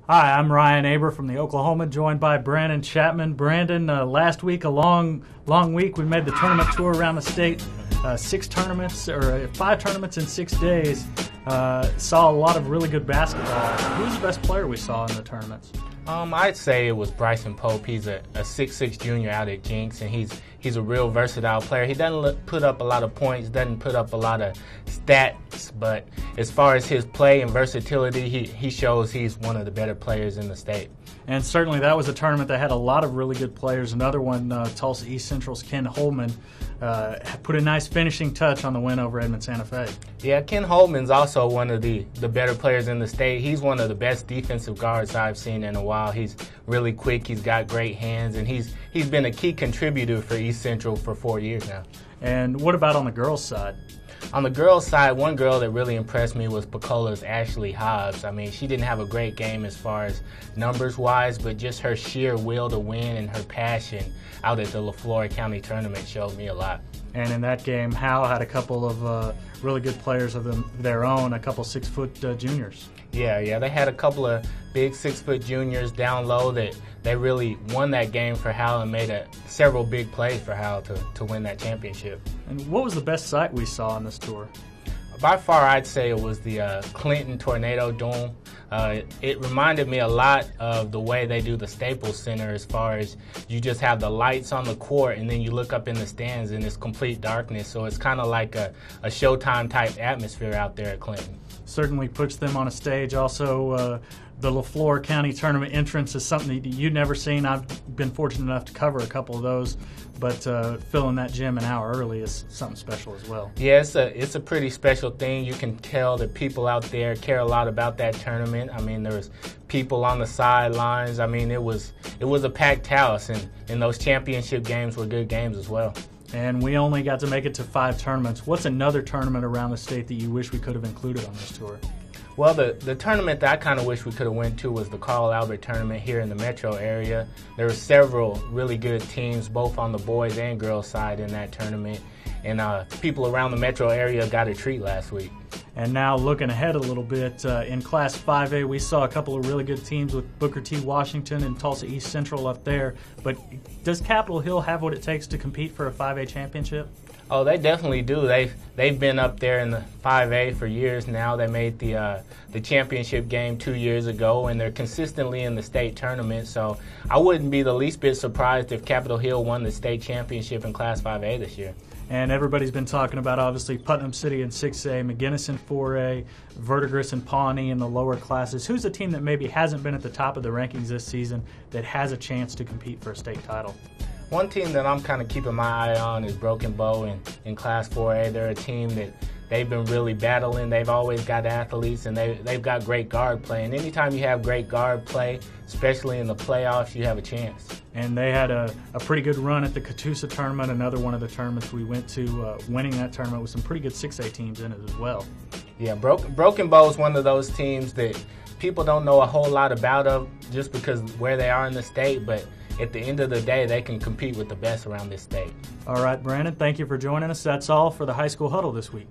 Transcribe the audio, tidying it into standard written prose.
Hi, I'm Ryan Aber from the Oklahoman, joined by Brandon Chatmon. Brandon, last week, a long week. We made the tournament tour around the state. 5 tournaments in 6 days. Saw a lot of really good basketball. Who's the best player we saw in the tournaments? I'd say it was Bryson Pope. He's a 6'6" junior out at Jinx, and he's a real versatile player. He doesn't put up a lot of points, doesn't put up a lot of stats, but as far as his play and versatility, he shows he's one of the better players in the state. And certainly that was a tournament that had a lot of really good players. Another one, Tulsa East Central's Ken Holman, put a nice finishing touch on the win over Edmond Santa Fe. Yeah, Ken Holman's also one of the better players in the state. He's one of the best defensive guards I've seen in a while. He's really quick, he's got great hands, and he's been a key contributor for East Central for 4 years now. And what about on the girls' side? On the girls' side, one girl that really impressed me was Pecola's Ashley Hobbs. I mean, she didn't have a great game as far as numbers-wise, but just her sheer will to win and her passion out at the Leflore County Tournament showed me a lot. And in that game, Howe had a couple of really good players of their own, a couple 6-foot juniors. Yeah, they had a couple of big 6-foot juniors down low that they really won that game for Hal and made several big plays for Hal to win that championship. And what was the best sight we saw on this tour? By far, I'd say it was the Clinton Tornado Dome. It reminded me a lot of the way they do the Staples Center, as far as you just have the lights on the court and then you look up in the stands and it's complete darkness. So it's kind of like a Showtime type atmosphere out there at Clinton. Certainly puts them on a stage. Also, the Leflore County Tournament entrance is something that you've never seen. I've been fortunate enough to cover a couple of those, but filling that gym an hour early is something special as well. Yeah, it's a pretty special thing. You can tell that people out there care a lot about that tournament. I mean, there was people on the sidelines. I mean, it was a packed house, and those championship games were good games as well. And we only got to make it to 5 tournaments. What's another tournament around the state that you wish we could have included on this tour? Well, the tournament that I kind of wish we could have went to was the Carl Albert tournament here in the metro area. There were several really good teams, both on the boys and girls side in that tournament. And people around the metro area got a treat last week. And now looking ahead a little bit, in Class 5A, we saw a couple of really good teams with Booker T. Washington and Tulsa East Central up there. But does Capitol Hill have what it takes to compete for a 5A championship? Oh, they definitely do. They've been up there in the 5A for years now. They made the championship game 2 years ago, and they're consistently in the state tournament. So I wouldn't be the least bit surprised if Capitol Hill won the state championship in Class 5A this year. And everybody's been talking about, obviously, Putnam City in 6A, McGinnis in 4A, Verdigris and Pawnee in the lower classes. Who's a team that maybe hasn't been at the top of the rankings this season that has a chance to compete for a state title? One team that I'm kind of keeping my eye on is Broken Bow in Class 4A. They're a team that they've been really battling. They've always got athletes, and they've got great guard play. And anytime you have great guard play, especially in the playoffs, you have a chance. And they had a pretty good run at the Catoosa tournament, another one of the tournaments we went to, winning that tournament with some pretty good 6A teams in it as well. Yeah, Broken Bow is one of those teams that people don't know a whole lot about just because where they are in the state, but at the end of the day, they can compete with the best around this state. All right, Brandon, thank you for joining us. That's all for the High School Huddle this week.